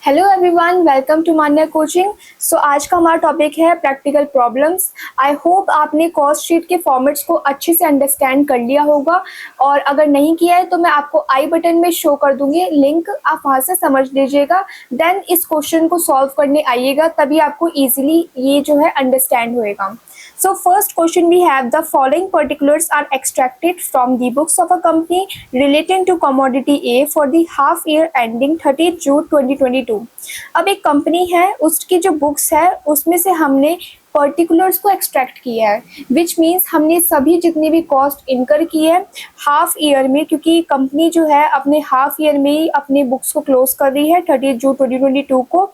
Hello everyone, welcome to Manya coaching. So आज का हमारा टॉपिक है प्रैक्टिकल प्रॉब्लम्स। आई होप आपने कॉस्ट शीट के फॉर्मेट्स को अच्छे से अंडरस्टैंड कर लिया होगा, और अगर नहीं किया है तो मैं आपको आई बटन में शो कर दूंगी लिंक, आप वहां से समझ लीजिएगा। देन इस क्वेश्चन को सॉल्व करने आइएगा, तभी आपको इजीली ये जो है अंडरस्टैंड होएगा। So first question we have, the following particulars are extracted from the books of a company relating to commodity A for the half year ending 30th June 2022। अब एक कंपनी है, उसकी जो बुक्स है उसमें से हमने पर्टिकुलर्स को एक्सट्रैक्ट किया है, विच मीन्स हमने सभी जितनी भी कॉस्ट इनकर की है हाफ ईयर में, क्योंकि कंपनी जो है अपने हाफ ईयर में ही अपने बुक्स को क्लोज कर रही है 30 जून 2022 को।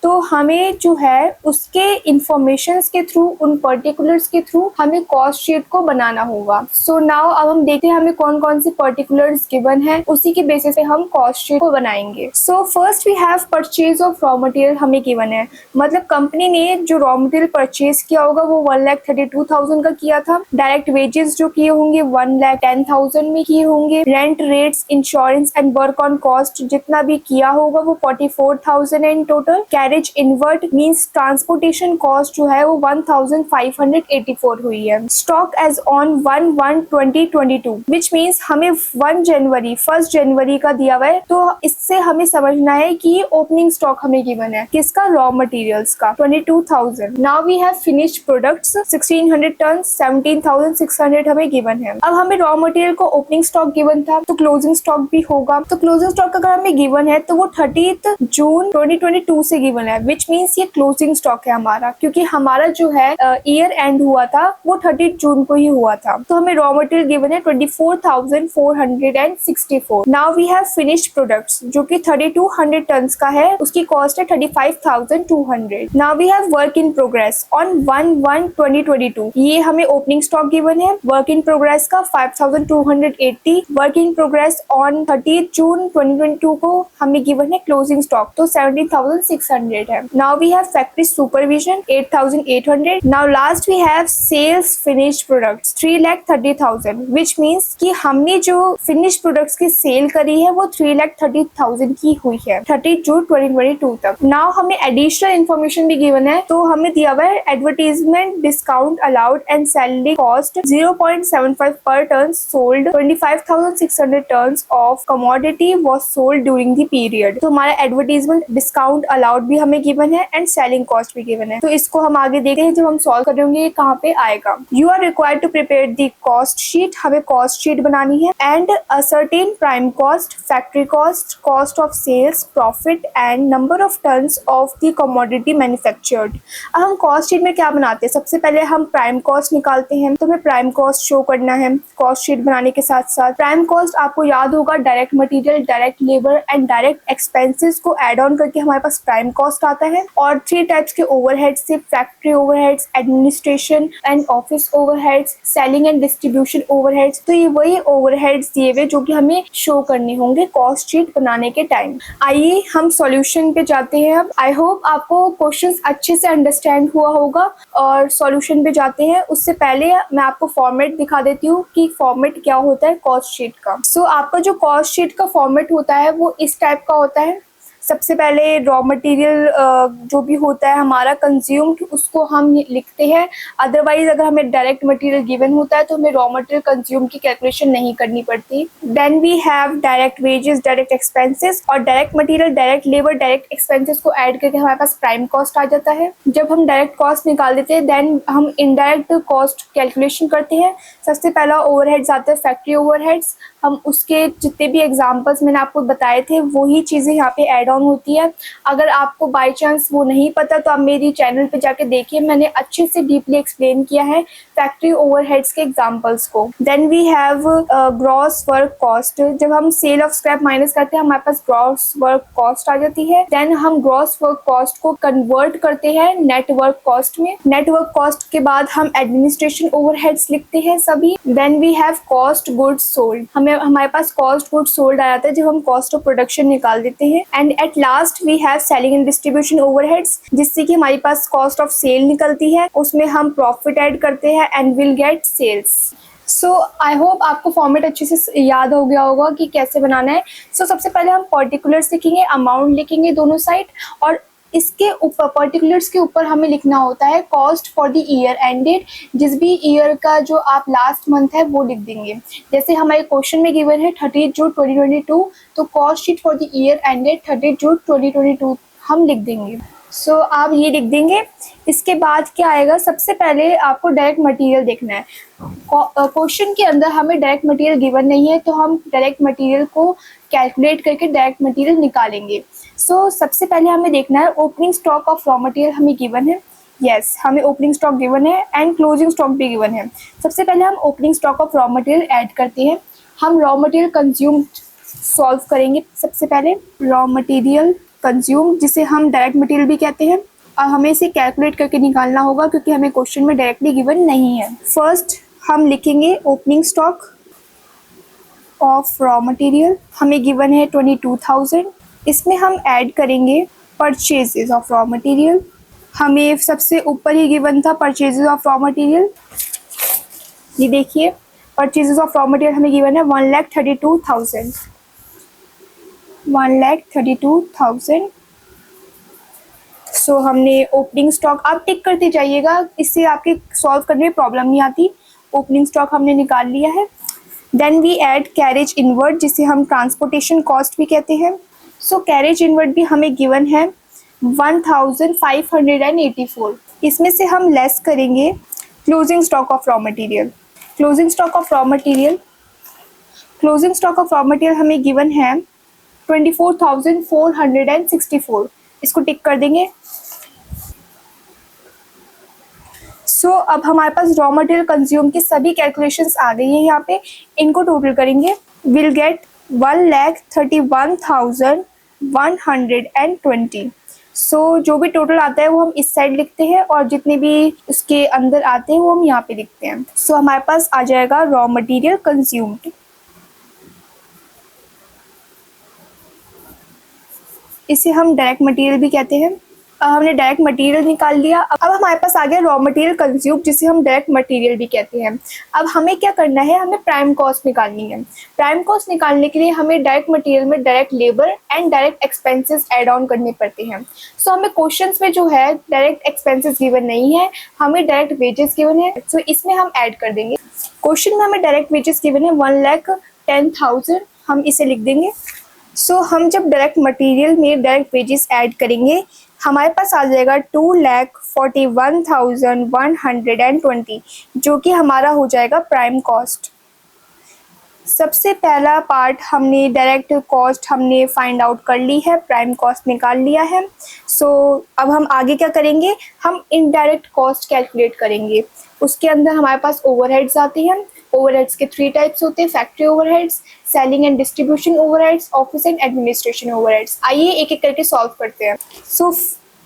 तो हमें जो है उसके इंफॉर्मेशंस के थ्रू, उन पर्टिकुलर्स के थ्रू हमें कॉस्ट शीट को बनाना होगा। सो नाउ अब हम देखते हैं हमें कौन कौन सी पर्टिकुलर्स गिवन है, उसी के बेसिस पे हम कॉस्ट शीट को बनाएंगे। So first we have purchase of raw material हमें गिवन है, मतलब कंपनी ने जो रॉ मटेरियल परचेज किया होगा वो 1,32,000 का किया था। डायरेक्ट वेजेस जो किए होंगे 1,10,000 में किए होंगे। Rent, rates, insurance and work on cost जितना भी किया होगा वो 44,000 है in total. Carriage inward means transportation cost जो है वो 1,584 हुई है। Stock as on 1/1/2022 which means हमें 1 जनवरी का दिया हुआ है, तो इससे हमें समझना है कि ओपनिंग स्टॉक हमें गिवन है किसका, रॉ मटेरियल्स का 22,000। Now we have finished products 1,600 ton 17,600 हमें गिवन है। अब हमें रॉ मटेरियल को ओपनिंग स्टॉक गिवन था, तो क्लोजिंग स्टॉक भी होगा। तो क्लोजिंग स्टॉक अगर हमें गिवन है तो वो 30 जून 2022 से गिवन है, विच मीन्स ये क्लोजिंग स्टॉक है हमारा, क्योंकि हमारा जो है ईयर एंड हुआ था वो 30 जून को ही हुआ था। तो हमें रॉ मटेरियल गिवन है 24,464। Now we have finished products जो कि 3,200 टन का है, उसकी कॉस्ट है 35,200। Now we have work in progress on 1/1/2022, ये हमें ओपनिंग स्टॉक गिवन है वर्क इन प्रोग्रेस का 5,280। Work in progress on 30 June 2022 को हमें गिवन है क्लोजिंग स्टॉक, तो 17,600 है। Now we have factory supervision 8,800। Now last we have sales finished products 3,30,000 which means कि हमने जो फिनिश्ड प्रोडक्ट्स की सेल करी है वो 3,30,000 की हुई है 30 जून 2022 तक। नाउ हमें एडिशनल इन्फॉर्मेशन भी गिवन है, तो हमें दिया हुआ है advertisement discount allowed and salary cost 0.75 per ton sold 25,600 ton of commodity was sold during the period. तो हमारा एडवर्टीजमेंट डिस्काउंट अलाउड भी हमें गिवन है एंड सेलिंग कॉस्ट भी गिवन है। तो इसको हम आगे देखते हैं जब हम सॉल्व करेंगे कहाँ पे आएगा। You are required to prepare the cost sheet, हमें कॉस्ट शीट बनानी है। And ascertain prime cost, factory cost, cost of sales, profit and number of tons of the commodity manufactured. अब हम कॉस्ट शीट में क्या बनाते हैं, सबसे पहले हम प्राइम कॉस्ट निकालते हैं, तो हमें प्राइम कॉस्ट शो करना है कॉस्ट शीट बनाने के साथ साथ। प्राइम कॉस्ट आपको याद होगा direct material, direct labour and direct expenses को एड ऑन करके हमारे पास प्राइम कॉस्ट आता है। और 3 टाइप्स के ओवरहेड्स से, factory overheads, administration and office overheads, selling and distribution overheads. तो ये वही ओवरहेड्स दिए हुए जो कि हमें शो करने होंगे कॉस्ट शीट बनाने के टाइम। आइए हम सॉल्यूशन पे जाते हैं। अब आई होप आपको क्वेश्चंस अच्छे से अंडरस्टैंड हुआ होगा, और सॉल्यूशन पे जाते हैं उससे पहले मैं आपको फॉर्मेट दिखा देती हूँ कि फॉर्मेट क्या होता है कॉस्ट शीट का। सो आपका जो कॉस्ट शीट का फॉर्मेट होता है वो इस टाइप का होता है। सबसे पहले रॉ मटेरियल जो भी होता है हमारा कंज्यूम्ड, उसको हम लिखते हैं। अदरवाइज अगर हमें डायरेक्ट मटेरियल गिवन होता है तो हमें रॉ मटेरियल कंज्यूम की कैलकुलेशन नहीं करनी पड़ती। Then we have direct wages, direct expenses, और direct material, direct labour, direct expenses को ऐड करके हमारे पास प्राइम कॉस्ट आ जाता है। जब हम डायरेक्ट कॉस्ट निकाल देते हैं देन हम इनडायरेक्ट कॉस्ट कैलकुलेशन करते हैं। सबसे पहला ओवरहेड्स आता है फैक्ट्री ओवरहेड्स, हम उसके जितने भी एग्जांपल्स मैंने आपको बताए थे वही चीज़ें यहाँ पे ऐड ऑन होती है। अगर आपको बाय चांस वो नहीं पता तो आप मेरी चैनल पे जाके देखिए, मैंने अच्छे से डीपली एक्सप्लेन किया है फैक्ट्री ओवरहेड्स के एग्जांपल्स को। Then we have gross work cost, जब हम सेल ऑफ स्क्रैप माइनस करते हैं हमारे पास ग्रॉस वर्क कॉस्ट आ जाती है। देन हम ग्रॉस वर्क कॉस्ट को कन्वर्ट करते हैं नेट वर्क कॉस्ट में। नेट वर्क कॉस्ट के बाद हम एडमिनिस्ट्रेशन ओवरहेड्स लिखते हैं सभी। Then we have cost goods sold, हमारे पास कॉस्ट गुड्स सोल्ड आ जाता है जब हम कॉस्ट ऑफ प्रोडक्शन निकाल देते हैं। And at last we have selling and distribution overheads, जिससे कि हमारे पास कॉस्ट ऑफ सेल निकलती है, उसमें हम प्रॉफिट ऐड करते हैं and will get sales. So I hope आपको फॉर्मेट अच्छे से याद हो गया होगा कि कैसे बनाना है। सो सबसे पहले हम पर्टिकुलर्स लिखेंगे, अमाउंट लिखेंगे दोनों साइड, और इसके ऊपर पर्टिकुलर्स के ऊपर हमें लिखना होता है cost for the year ended. जिस भी ईयर का जो आप लास्ट मंथ है वो लिख देंगे। जैसे हमारे क्वेश्चन में गिवन है 30 जून 2022, तो cost sheet for the year ended 30 June 2022 हम लिख देंगे। सो आप ये लिख देंगे। इसके बाद क्या आएगा, सबसे पहले आपको डायरेक्ट मटेरियल देखना है। क्वेश्चन के अंदर हमें डायरेक्ट मटेरियल गिवन नहीं है, तो हम डायरेक्ट मटेरियल को कैलकुलेट करके डायरेक्ट मटेरियल निकालेंगे। सो सबसे पहले हमें देखना है opening stock of raw material हमें गिवन है। यस, हमें ओपनिंग स्टॉक गिवन है एंड क्लोजिंग स्टॉक भी गिवन है। सबसे पहले हम opening stock of raw material add करते हैं। हम रॉ मटेरियल कंज्यूम सॉल्व करेंगे। सबसे पहले रॉ मटेरियल कंज्यूम, जिसे हम डायरेक्ट मटेरियल भी कहते हैं, और हमें इसे कैलकुलेट करके निकालना होगा क्योंकि हमें क्वेश्चन में डायरेक्टली गिवन नहीं है। फर्स्ट हम लिखेंगे opening stock of raw material, हमें गिवन है 22,000। इसमें हम ऐड करेंगे परचेजेस ऑफ रॉ मटेरियल, हमें सबसे ऊपर ही गिवन था परचेजेस ऑफ रॉ मटेरियल। ये देखिए परचेजेस ऑफ रॉ मटेरियल हमें गिवन है 1,32,000, 1,32,000। सो हमने ओपनिंग स्टॉक, आप टिक करते जाइएगा, इससे आपके सॉल्व करने में प्रॉब्लम नहीं आती। ओपनिंग स्टॉक हमने निकाल लिया है। Then we add carriage inward, जिसे हम ट्रांसपोर्टेशन कॉस्ट भी कहते हैं। सो कैरेज इनवर्ड भी हमें गिवन है 1,584। इसमें से हम लेस करेंगे closing stock of raw material. Closing stock of raw material, closing stock of raw material हमें गिवन है 24,464। इसको टिक कर देंगे। सो अब हमारे पास रॉ मटेरियल कंज्यूम की सभी कैलकुलेशंस आ गई हैं यहाँ पे। इनको टोटल करेंगे, विल गेट 1,31,120। सो जो भी टोटल आता है वो हम इस साइड लिखते हैं, और जितने भी उसके अंदर आते हैं वो हम यहाँ पे लिखते हैं। सो हमारे पास आ जाएगा रॉ मटेरियल कंज्यूम्ड। इसे हम डायरेक्ट मटेरियल भी कहते हैं। हमने डायरेक्ट मटेरियल निकाल लिया। अब हमारे पास आ गया रॉ मटेरियल कंज्यूम, जिसे हम डायरेक्ट मटेरियल भी कहते हैं। अब हमें क्या करना है, हमें प्राइम कॉस्ट निकालनी है। प्राइम कॉस्ट निकालने के लिए हमें डायरेक्ट मटेरियल में direct labour and direct expenses add on करने पड़ते हैं। सो हमें क्वेश्चंस में जो है डायरेक्ट एक्सपेंसेस गिवन नहीं है, हमें डायरेक्ट वेजेस गिवन है। सो इसमें हम ऐड कर देंगे। क्वेश्चन में हमें डायरेक्ट वेजेस गिवन है 1,10,000, हम इसे लिख देंगे। सो हम जब डायरेक्ट मटेरियल में डायरेक्ट वेजेस ऐड करेंगे, हमारे पास आ जाएगा 2,41,120, जो कि हमारा हो जाएगा प्राइम कॉस्ट। सबसे पहला पार्ट हमने डायरेक्ट कॉस्ट हमने फाइंड आउट कर ली है, प्राइम कॉस्ट निकाल लिया है। सो अब हम आगे क्या करेंगे, हम इनडायरेक्ट कॉस्ट कैलकुलेट करेंगे। उसके अंदर हमारे पास ओवरहेड्स आते हैं। ओवरहेड्स के 3 टाइप्स होते हैं, factory overheads, selling and distribution overheads, office and administration overheads. आइए एक एक करके सॉल्व करते हैं। सो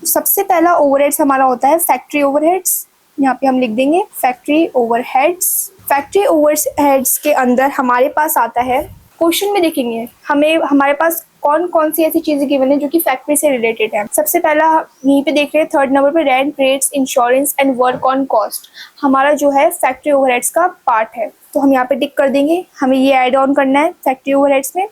सबसे पहला ओवरहेड्स हमारा होता है फैक्ट्री ओवरहेड्स। यहाँ पे हम लिख देंगे फैक्ट्री ओवरहेड्स। फैक्ट्री ओवरहेड्स के अंदर हमारे पास आता है, क्वेश्चन में देखेंगे हमें हमारे पास कौन कौन सी ऐसी चीजें गिवन है जो कि फैक्ट्री से रिलेटेड है। सबसे पहला यहीं पे देख रहे हैं 3rd नंबर पे, rent, rates, insurance and work on cost हमारा जो है फैक्ट्री ओवरहेड्स का पार्ट है। तो हम यहाँ पे टिक कर देंगे, हमें ये ऐड ऑन करना है फैक्ट्री ओवरहेड्स में।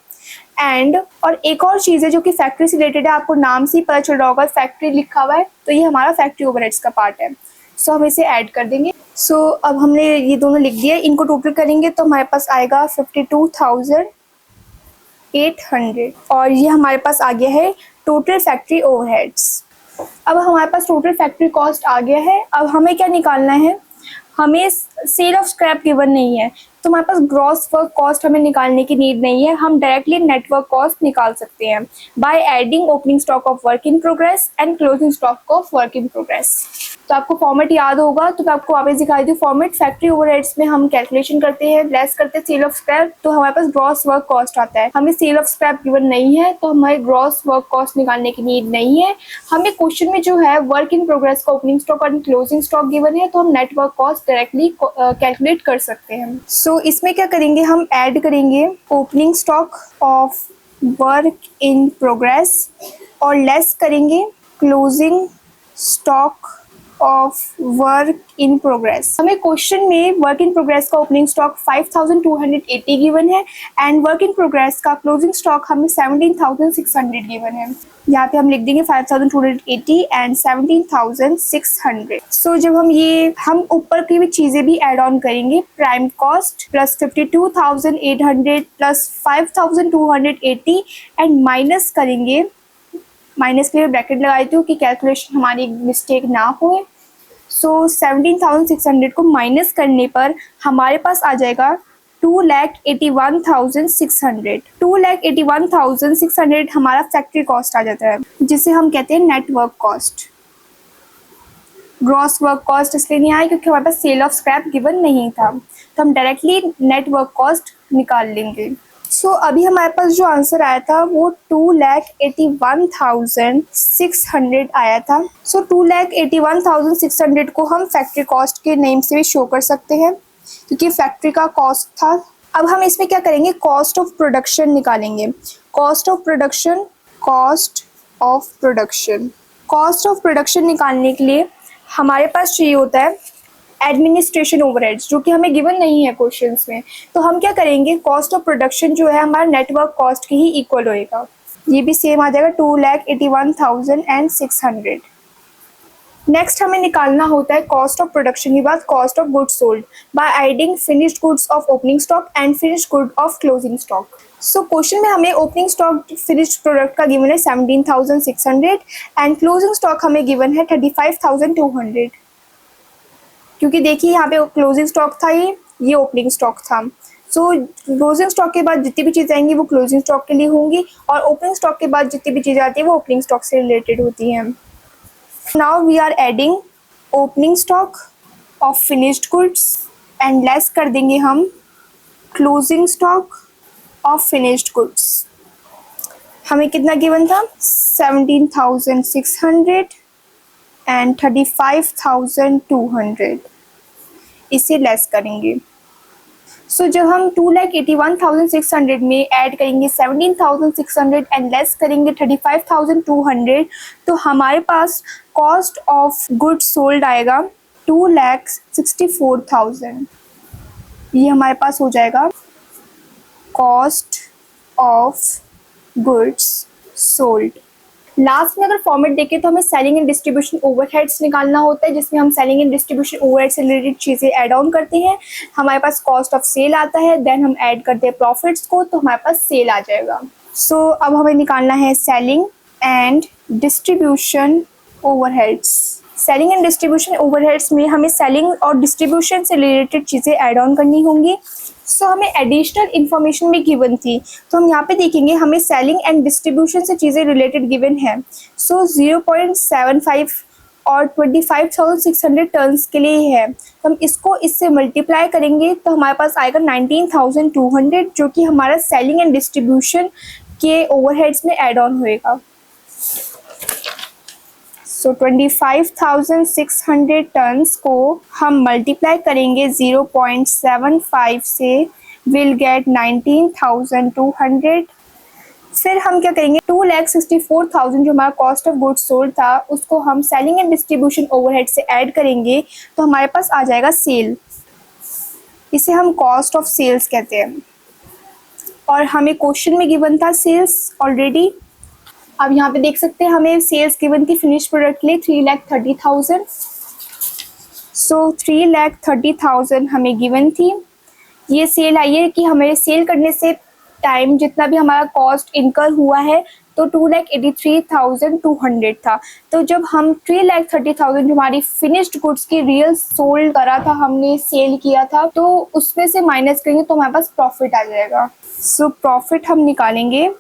एंड और एक और चीज़ है जो कि फैक्ट्री से रिलेटेड है, आपको नाम से ही पता चल रहा होगा फैक्ट्री लिखा हुआ है, तो ये हमारा फैक्ट्री ओवरहेड्स का पार्ट है। सो हम इसे ऐड कर देंगे। सो अब हमने ये दोनों लिख दिया, इनको टोटल करेंगे तो हमारे पास आएगा 52,800, और ये हमारे पास आ गया है टोटल फैक्ट्री ओवरहेड्स। अब हमारे पास टोटल फैक्ट्री कॉस्ट आ गया है। अब हमें क्या निकालना है, हमें सेल ऑफ स्क्रैप गिवन नहीं है, तो हमारे पास ग्रॉस वर्क कॉस्ट हमें निकालने की नीड नहीं है। हम डायरेक्टली नेटवर्क कॉस्ट निकाल सकते हैं by adding opening stock of work in progress and closing stock of work in progress. तो आपको फॉर्मेट याद होगा, तो मैं आपको वापस दिखाई दूँ फॉर्मेट। फैक्ट्री ओवरहेड्स में हम कैलकुलेशन करते हैं, लेस करते हैं सेल ऑफ स्क्रैप, तो हमारे पास ग्रॉस वर्क कॉस्ट आता है। हमें सेल ऑफ स्क्रैप गिवन नहीं है, तो हमारे ग्रॉस वर्क कॉस्ट निकालने की नीड नहीं है। हमें क्वेश्चन में जो है वर्क इन प्रोग्रेस का ओपनिंग स्टॉक और क्लोजिंग स्टॉक गिवन है, तो हम नेटवर्क कॉस्ट डायरेक्टली कैलकुलेट कर सकते हैं। सो इसमें क्या करेंगे, हम ऐड करेंगे opening stock of work in progress और लेस करेंगे closing stock of work in progress. हमें क्वेश्चन में वर्क इन प्रोग्रेस का ओपनिंग स्टॉक 5280 गिवन है एंड वर्क इन प्रोग्रेस का क्लोजिंग स्टॉक हमें 17600 गिवन है। यहाँ पे हम लिख देंगे 5280 एंड 17600। सो जब हम ऊपर की भी चीजें भी ऐड ऑन करेंगे, prime cost plus 52800 plus 5280 and minus करेंगे, माइनस के लिए ब्रैकेट लगा देती हूँ कि कैलकुलेशन हमारी मिस्टेक ना हो। सो 17,600 को माइनस करने पर हमारे पास आ जाएगा 2,81,600। 2,81,600 हमारा फैक्ट्री कॉस्ट आ जाता है, जिसे हम कहते हैं network cost. Gross work cost इसलिए नहीं आया क्योंकि हमारे पास सेल ऑफ स्क्रैप गिवन नहीं था, तो हम डायरेक्टली नेटवर्क कॉस्ट निकाल लेंगे। सो अभी हमारे पास जो आंसर आया था वो 2,81,600 आया था। सो 2,81,600 को हम फैक्ट्री कॉस्ट के नेम से भी शो कर सकते हैं क्योंकि फैक्ट्री का कॉस्ट था। अब हम इसमें क्या करेंगे, कॉस्ट ऑफ प्रोडक्शन निकालेंगे। Cost of production, cost of production, cost of production निकालने के लिए हमारे पास चाहिए होता है एडमिनिस्ट्रेशन ओवरहेड्स, जो कि हमें गिवन नहीं है क्वेश्चंस में। तो हम क्या करेंगे, कॉस्ट ऑफ प्रोडक्शन जो है हमारा नेटवर्क कॉस्ट के ही इक्वल होएगा। ये भी सेम आ जाएगा 2,81,600। नेक्स्ट हमें निकालना होता है कॉस्ट ऑफ प्रोडक्शन के बाद cost of goods sold by adding finished goods of opening stock and finished good of closing stock. So question में हमें ओपनिंग स्टॉक फिनिश्ड प्रोडक्ट का गिवन है 17,600 एंड क्लोजिंग स्टॉक हमें गिवन है 35,200। क्योंकि देखिए यहाँ पे क्लोजिंग स्टॉक था, ये ओपनिंग स्टॉक था। सो क्लोजिंग स्टॉक के बाद जितनी भी चीज़ें आएंगी वो क्लोजिंग स्टॉक के लिए होंगी और ओपनिंग स्टॉक के बाद जितनी भी चीज़ें आती है वो ओपनिंग स्टॉक से रिलेटेड होती हैं। Now we are adding opening stock of finished goods and less कर देंगे हम closing stock of finished goods. हमें कितना गिवन था, 17,600 एंड 35,200, इसे लेस करेंगे। सो जब हम 2,81,600 में ऐड करेंगे 17,600 एंड लेस करेंगे 35,200, तो हमारे पास कॉस्ट ऑफ गुड्स सोल्ड आएगा 2,64,000। ये हमारे पास हो जाएगा cost of goods sold. Last में अगर फॉर्मेट देखें तो हमें सेलिंग एंड डिस्ट्रीब्यूशन ओवरहेड्स निकालना होता है, जिसमें हम सेलिंग एंड डिस्ट्रीब्यूशन ओवरहेड से रिलेटेड चीज़ें ऐड ऑन करते हैं। हमारे पास कॉस्ट ऑफ सेल आता है, देन हम ऐड करते हैं प्रॉफिट्स को, तो हमारे पास सेल आ जाएगा। सो अब हमें निकालना है selling and distribution overheads. Selling and distribution overheads में हमें सेलिंग और डिस्ट्रीब्यूशन से रिलेटेड चीज़ें ऐड ऑन करनी होंगी। सो हमें एडिशनल इन्फॉर्मेशन भी गिवन थी, तो हम यहाँ पे देखेंगे हमें सेलिंग एंड डिस्ट्रीब्यूशन से चीज़ें रिलेटेड गिवन है। सो 0.75 और 25,600 टर्न्स के लिए है, तो हम इसको इससे मल्टीप्लाई करेंगे तो हमारे पास आएगा 19,200, जो कि हमारा सेलिंग एंड डिस्ट्रीब्यूशन के ओवरहेड्स में ऐड ऑन होएगा। सो 25,600 टन्स को हम मल्टीप्लाई करेंगे 0.75 से, विल गेट 19,200। फिर हम क्या करेंगे, 2,64,000 जो हमारा कॉस्ट ऑफ गुड्स सोल्ड था उसको हम सेलिंग एंड डिस्ट्रीब्यूशन ओवरहेड से ऐड करेंगे तो हमारे पास आ जाएगा सेल। इसे हम कॉस्ट ऑफ सेल्स कहते हैं और हमें क्वेश्चन में गिवन था सेल्स ऑलरेडी। अब यहाँ पे देख सकते हैं हमें सेल्स गिवन थी फिनिश प्रोडक्ट के लिए 3,30,000। सो 3,30,000 हमें गिवन थी। ये सेल आई है कि हमें सेल करने से टाइम जितना भी हमारा कॉस्ट इनकर हुआ है तो 2,83,200 था। तो जब हम 3,30,000 जो हमारी फिनिश्ड गुड्स की रियल सोल्ड करा था, हमने सेल किया था, तो उसमें से माइनस करेंगे तो हमारे पास प्रॉफिट आ जाएगा। सो प्रॉफिट हम निकालेंगे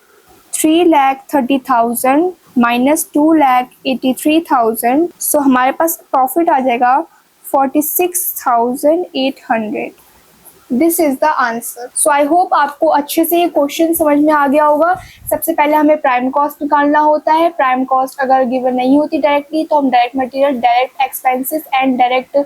3,30,000 माइनस 2,83,000। सो हमारे पास प्रॉफिट आ जाएगा 46,800। This is the answer. So I hope आपको अच्छे से ये क्वेश्चन समझ में आ गया होगा। सबसे पहले हमें प्राइम कॉस्ट निकालना होता है। प्राइम कॉस्ट अगर गिवन नहीं होती डायरेक्टली तो हम direct material, direct expenses and direct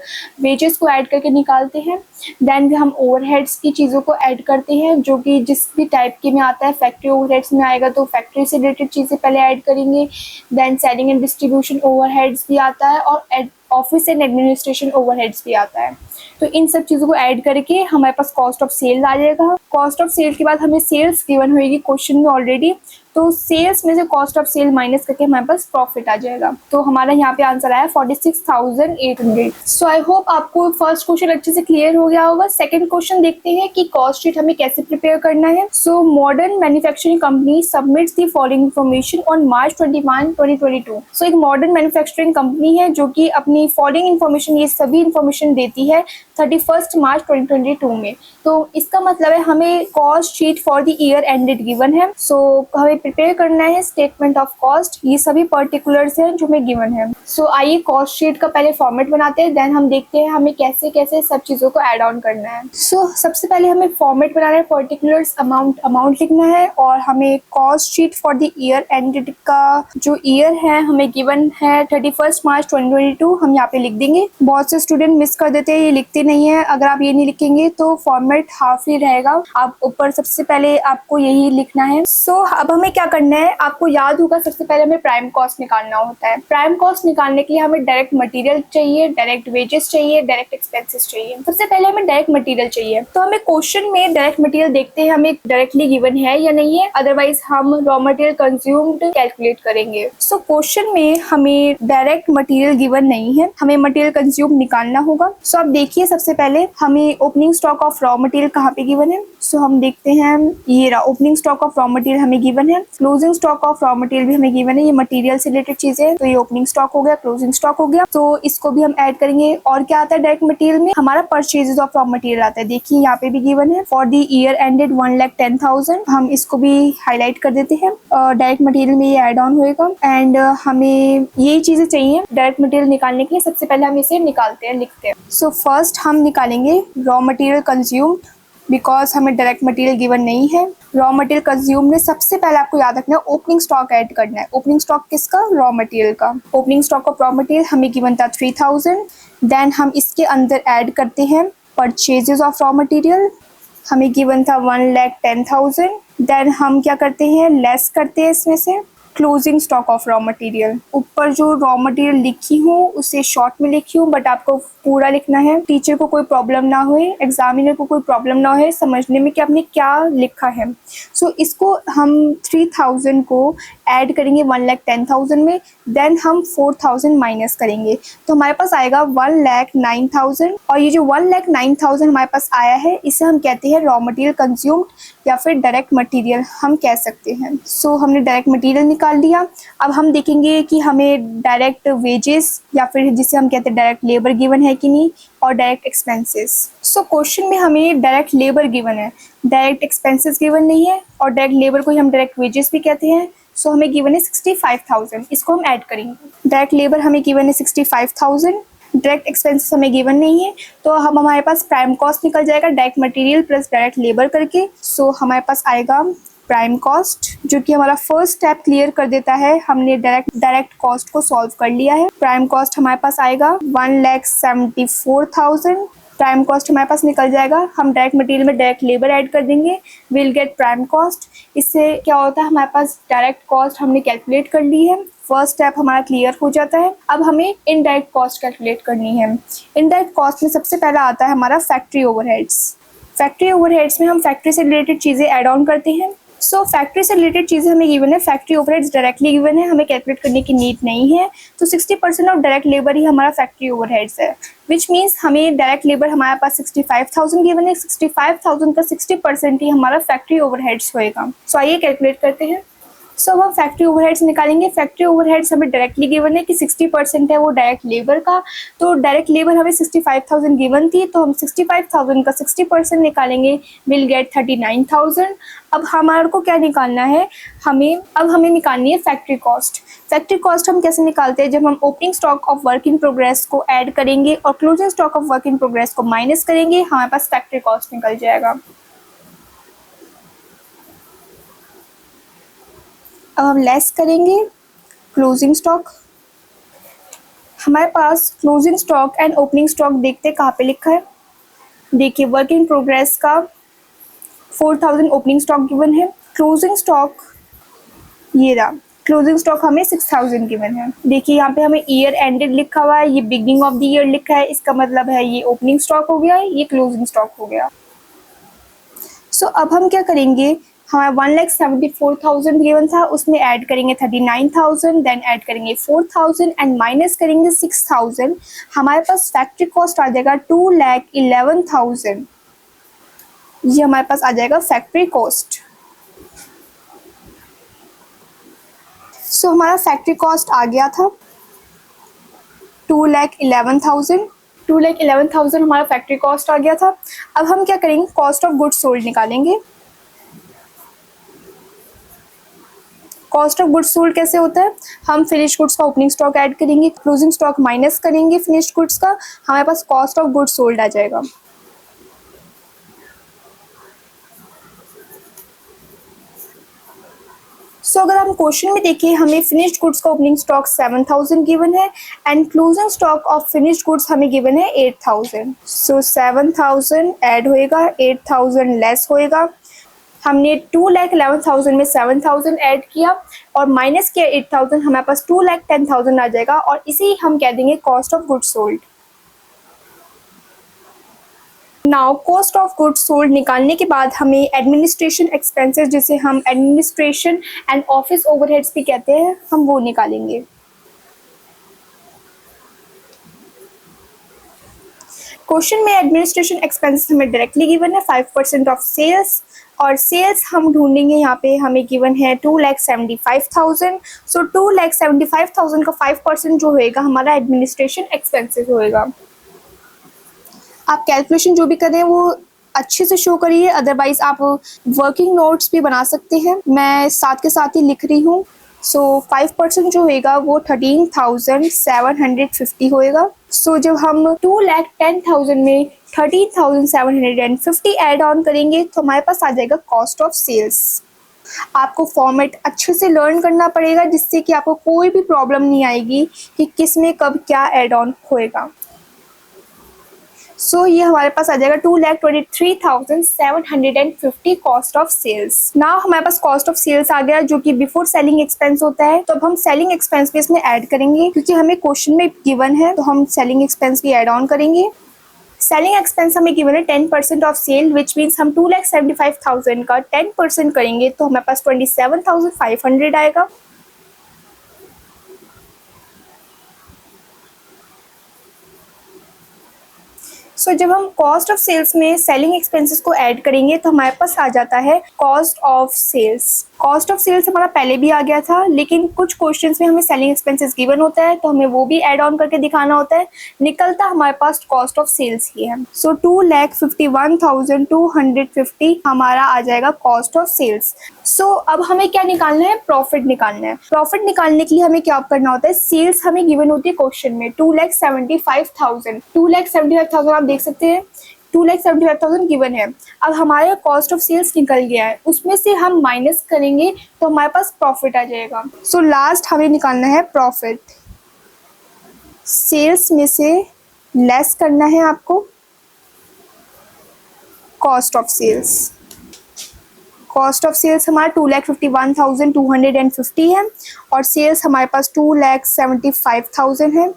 wages को ऐड करके निकालते हैं। देन हम ओवरहेड्स की चीज़ों को ऐड करते हैं जो कि जिस भी टाइप के में आता है। फैक्ट्री ओवरहेड्स में आएगा तो फैक्ट्री से रिलेटेड चीज़ें पहले ऐड करेंगे। Then selling and distribution overheads भी आता है और ऑफिस एंड एडमिनिस्ट्रेशन ओवरहेड्स भी आता है। तो इन सब चीज़ों को ऐड करके हमारे पास कॉस्ट ऑफ सेल्स आ जाएगा। कॉस्ट ऑफ सेल्स के बाद हमें सेल्स गिवन होगी क्वेश्चन में ऑलरेडी, तो सेल्स में से कॉस्ट ऑफ सेल माइनस करके हमारे पास प्रॉफिट आ जाएगा। तो हमारा यहाँ पे आंसर आया 46,800। सो आई होप आपको फर्स्ट क्वेश्चन अच्छे से क्लियर हो गया होगा। सेकंड क्वेश्चन देखते हैं कि कॉस्ट शीट हमें कैसे प्रिपेयर करना है। So modern manufacturing company submits the following information on March 21, 2022। सो एक मॉडर्न मैन्युफैक्चरिंग कंपनी है जो कि अपनी फॉलोइंग इन्फॉर्मेशन, ये सभी इन्फॉर्मेशन देती है 31 मार्च 2022 में। तो इसका मतलब है हमें cost sheet for the year ended given है। सो हमें प्रिपेयर करना है स्टेटमेंट ऑफ कॉस्ट, ये सभी पर्टिकुलर्स हैं जो हमें गिवन है। सो आइए कॉस्ट शीट का पहले फॉर्मेट बनाते हैं, देन हम देखते हैं हमें कैसे कैसे सब चीज़ों को ऐड ऑन करना है। सो सबसे पहले हमें फॉर्मेट बनाना है, पर्टिकुलर्स अमाउंट लिखना है और हमें cost sheet for the year ended का जो ईयर है हमें गिवन है 31 मार्च 2022, हम यहाँ पे लिख देंगे। बहुत से स्टूडेंट मिस कर देते हैं, ये लिखते नहीं है। अगर आप ये नहीं लिखेंगे तो फॉर्मेट हाफ ही रहेगा। आप ऊपर सबसे पहले आपको यही लिखना है। सो अब हमें क्या करना है, आपको याद होगा सबसे पहले हमें प्राइम कॉस्ट निकालना होता है। प्राइम कॉस्ट निकालने के लिए हमें डायरेक्ट मटेरियल चाहिए, डायरेक्ट वेजेस चाहिए, डायरेक्ट एक्सपेंसेस चाहिए। सबसे पहले हमें डायरेक्ट मटेरियल चाहिए, तो हमें क्वेश्चन में डायरेक्ट मटेरियल देखते हैं हमें डायरेक्टली गिवन है या नहीं है, अदरवाइज हम रॉ मटेरियल कंज्यूम्ड कैलकुलेट करेंगे। सो क्वेश्चन में हमें डायरेक्ट मटेरियल गिवन नहीं है, हमें मटेरियल कंज्यूम निकालना होगा। सो अब देखिए सबसे पहले हमें opening stock of raw material कहाँ पे गिवन है। सो हम देखते हैं, ये रहा opening stock of raw material हमें गिवन है, closing stock of raw material भी हमें गिवन है। ये मटेरियल से रिलेटेड चीजें हैं, तो ये ओपनिंग स्टॉक हो गया, क्लोजिंग स्टॉक हो गया, तो इसको भी हम ऐड करेंगे। और क्या आता है डायरेक्ट मटेरियल में, हमारा परचेजेस ऑफ रॉ मटेरियल आता है। देखिए यहाँ पे भी गिवन है फॉर द ईयर एंडेड 1,10,000, हम इसको भी हाईलाइट कर देते हैं। डायरेक्ट मटेरियल में ये एड ऑन होएगा एंड हमें यही चीजें चाहिए डायरेक्ट मटेरियल निकालने के लिए। सबसे पहले हम इसे निकालते हैं, लिखते हैं। सो फर्स्ट हम निकालेंगे रॉ मटेरियल कंज्यूम्ड, बिकॉज हमें डायरेक्ट मटेरियल गिवन नहीं है। रॉ मटेरियल कंज्यूम में सबसे पहले आपको याद रखना है ओपनिंग स्टॉक ऐड करना है। ओपनिंग स्टॉक किसका, रॉ मटेरियल का। Opening stock of raw material हमें गिवन था 3,000, देन हम इसके अंदर ऐड करते हैं परचेजेस ऑफ रॉ मटेरियल, हमें गिवन था 1,10,000, देन हम क्या करते हैं, लेस करते हैं इसमें से closing stock of raw material. ऊपर जो रॉ मटेरियल लिखी हूँ उसे शॉर्ट में लिखी हूँ, बट आपको पूरा लिखना है, टीचर को कोई प्रॉब्लम ना हो, एग्जामिनर को कोई प्रॉब्लम ना हो समझने में कि आपने क्या लिखा है। सो इसको हम 3,000 को ऐड करेंगे 1,10,000 में, देन हम 4,000 माइनस करेंगे, तो हमारे पास आएगा 1,09,000। और ये जो 1,09,000 हमारे पास आया है इसे हम कहते हैं रॉ मटेरियल कंज्यूम्ड या फिर डायरेक्ट मटेरियल हम कह सकते हैं। सो हमने डायरेक्ट मटेरियल निकाल लिया। अब हम देखेंगे कि हमें डायरेक्ट वेजेस या फिर जिसे हम कहते हैं डायरेक्ट लेबर गिवन है कि नहीं, और डायरेक्ट एक्सपेंसेस। सो क्वेश्चन में हमें डायरेक्ट लेबर गिवन है, डायरेक्ट एक्सपेंसेस गिवन नहीं है, और डायरेक्ट लेबर को ही हम डायरेक्ट वेजेस भी कहते हैं। सो हमें गिवन है 65,000, इसको हम ऐड करेंगे। डायरेक्ट लेबर हमें गिवन है 65,000, डायरेक्ट एक्सपेंसेस हमें गिवन नहीं है, तो हम हमारे पास प्राइम कॉस्ट निकल जाएगा direct material plus direct labour करके। सो हमारे पास आएगा प्राइम कॉस्ट, जो कि हमारा फर्स्ट स्टेप क्लियर कर देता है। हमने डायरेक्ट कॉस्ट को सॉल्व कर लिया है। प्राइम कॉस्ट हमारे पास आएगा 1,74,000, प्राइम कॉस्ट हमारे पास निकल जाएगा। हम डायरेक्ट मटेरियल में डायरेक्ट लेबर ऐड कर देंगे, विल गेट प्राइम कॉस्ट। इससे क्या होता है, हमारे पास डायरेक्ट कॉस्ट हमने कैलकुलेट कर ली है, फर्स्ट स्टेप हमारा क्लियर हो जाता है। अब हमें इनडायरेक्ट कॉस्ट कैलकुलेट करनी है। इनडायरेक्ट कॉस्ट में सबसे पहला आता है हमारा फैक्ट्री ओवरहेड्स। फैक्ट्री ओवरहेड्स में हम फैक्ट्री से रिलेटेड चीज़ें ऐड ऑन करते हैं। सो फैक्ट्री से रिलेटेड चीज़ें हमें गिवन है, फैक्ट्री ओवरहेड्स डायरेक्टली गिवन है, हमें कैलकुलेट करने की नीड नहीं है। तो 60% ऑफ डायरेक्ट लेबर ही हमारा फैक्ट्री ओवरहेड्स है, विच मीन्स हमें डायरेक्ट लेबर हमारे पास 65,000 गिवन है, 65,000 का 60% ही हमारा फैक्ट्री ओवरहेड्स होएगा। सो आइए कैलकुलेट करते हैं। सो अब हम फैक्ट्री ओवरहेड्स निकालेंगे। फैक्ट्री ओवरहेड्स हमें डायरेक्टली गिवन है कि 60% है वो डायरेक्ट लेबर का, तो डायरेक्ट लेबर हमें 65,000 गिवन थी, तो हम 65,000 का 60% निकालेंगे, विल गेट 39,000। अब हमारे को क्या निकालना है, हमें निकालनी है फैक्ट्री कॉस्ट। फैक्ट्री कॉस्ट हम कैसे निकालते हैं, जब हम opening stock of work in progress को ऐड करेंगे और closing stock of work in progress को माइनस करेंगे, हमारे पास फैक्ट्री कॉस्ट निकल जाएगा। अब हम लेस करेंगे क्लोजिंग स्टॉक। हमारे पास closing stock and opening stock देखते कहाँ पे लिखा है। देखिए वर्क इन प्रोग्रेस का 4,000 ओपनिंग स्टॉक गिवन है, क्लोजिंग स्टॉक ये रहा, क्लोजिंग स्टॉक हमें 6000 गिवन है। देखिए यहाँ पे हमें ईयर एंडेड लिखा हुआ है, ये बिगिनिंग ऑफ द ईयर लिखा है, इसका मतलब है ये ओपनिंग स्टॉक हो गया, ये क्लोजिंग स्टॉक हो गया। सो अब हम क्या करेंगे, हमारा 1,74,000 गिवन था, उसमें ऐड करेंगे 39,000, देन ऐड करेंगे 4,000 एंड माइनस करेंगे 6,000। हमारे पास फैक्ट्री कॉस्ट आ जाएगा 2,11,000। ये हमारे पास आ जाएगा फैक्ट्री कॉस्ट। सो हमारा फैक्ट्री कॉस्ट आ गया था 2,11,000। 2,11,000 हमारा फैक्ट्री कॉस्ट आ गया था। अब हम क्या करेंगे, कॉस्ट ऑफ गुड्स सोल्ड निकालेंगे। कॉस्ट ऑफ गुड्स सोल्ड कैसे होता है, हम फिनिश गुड्स का ओपनिंग स्टॉक ऐड करेंगे, क्लोजिंग स्टॉक माइनस करेंगे फिनिश गुड्स का, हमारे पास कॉस्ट ऑफ गुड्स सोल्ड आ जाएगा। सो अगर हम क्वेश्चन में देखें, हमें फिनिश्ड गुड्स का ओपनिंग स्टॉक 7,000 गिवन है and closing stock of finished goods हमें गिवन है 8,000। सो 7,000 ऐड होएगा, 8,000 लेस होएगा। हमने 2,11,000 में 7,000 ऐड किया और माइनस किया 8,000, हमारे पास 2,10,000 आ जाएगा और इसे हम कह देंगे cost of goods sold. Now cost of goods sold निकालने के बाद हमें एडमिनिस्ट्रेशन एक्सपेंसेस, जिसे हम एडमिनिस्ट्रेशन एंड ऑफिस ओवरहेड्स भी कहते हैं, हम वो निकालेंगे। क्वेश्चन में एडमिनिस्ट्रेशन एक्सपेंसेस हमें डायरेक्टली गिवन है 5% ऑफ सेल्स, और सेल्स हम ढूंढेंगे, यहाँ पे हमें गिवन है 2,75,000। सो 2,75,000 का 5% जो होएगा हमारा एडमिनिस्ट्रेशन एक्सपेंसेस होएगा। आप कैलकुलेशन जो भी करें वो अच्छे से शो करिए, अदरवाइज आप वर्किंग नोट्स भी बना सकते हैं, मैं साथ के साथ ही लिख रही हूँ। सो 5% जो होएगा वो 13,750 होएगा। सो जब हम 2,10,000 में 13,750 ऐड ऑन करेंगे तो हमारे पास आ जाएगा कॉस्ट ऑफ सेल्स। आपको फॉर्मेट अच्छे से लर्न करना पड़ेगा, जिससे कि आपको कोई भी प्रॉब्लम नहीं आएगी कि किस में कब क्या ऐड ऑन होएगा। सो ये हमारे पास आ जाएगा 2,23,750 कॉस्ट ऑफ सेल्स। नाउ हमारे पास कॉस्ट ऑफ सेल्स आ गया, जो कि बिफोर सेलिंग एक्सपेंस होता है। तो अब हम सेलिंग एक्सपेंस भी इसमें ऐड करेंगे, क्योंकि हमें क्वेश्चन में गिवन है, तो हम सेलिंग एक्सपेंस भी ऐड ऑन करेंगे। सेलिंग एक्सपेंस हमें गिवन है 10% ऑफ सेल, विच मीन्स हम 2,75,000 का 10% करेंगे तो हमारे पास 27,500 आएगा। सो जब हम कॉस्ट ऑफ सेल्स में सेलिंग एक्सपेंसेस को ऐड करेंगे तो हमारे पास आ जाता है cost of sales. Cost of sales हमारा पहले भी आ गया था, लेकिन कुछ क्वेश्चंस में हमें सेलिंग एक्सपेंसेस गिवन होता है तो हमें वो भी ऐड ऑन करके दिखाना होता है, निकलता हमारे पास कॉस्ट ऑफ सेल्स ही है। सो 2,51,250 हमारा आ जाएगा कॉस्ट ऑफ सेल्स। सो अब हमें क्या निकालना है, प्रॉफिट निकालना है। प्रॉफिट निकालने के लिए हमें क्या करना होता है, सेल्स हमें गिवन होती है क्वेश्चन में 2,75,000। 2,75,000 आप देख सकते हैं 2,75,000 गिवन है। अब हमारे कॉस्ट ऑफ सेल्स निकल गया है, उसमें से हम माइनस करेंगे तो हमारे पास प्रॉफिट आ जाएगा। सो लास्ट हमें निकालना है प्रॉफिट। सेल्स में से लेस करना है आपको cost of sales. Cost of sales हमारा 2,51,250 है और सेल्स हमारे पास 2,75,000 है।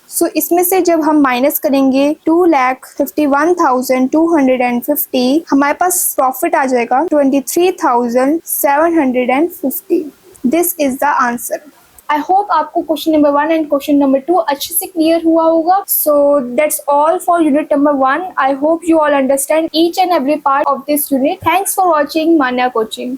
सो इसमें से जब हम माइनस करेंगे 2,51,250, हमारे पास प्रॉफिट आ जाएगा 23,750। This is the answer. I hope आपको question number 1 and question number 2 अच्छे से क्लियर हुआ होगा। So that's all for unit number 1। I hope you all understand each and every part of this unit. Thanks for watching Manya coaching.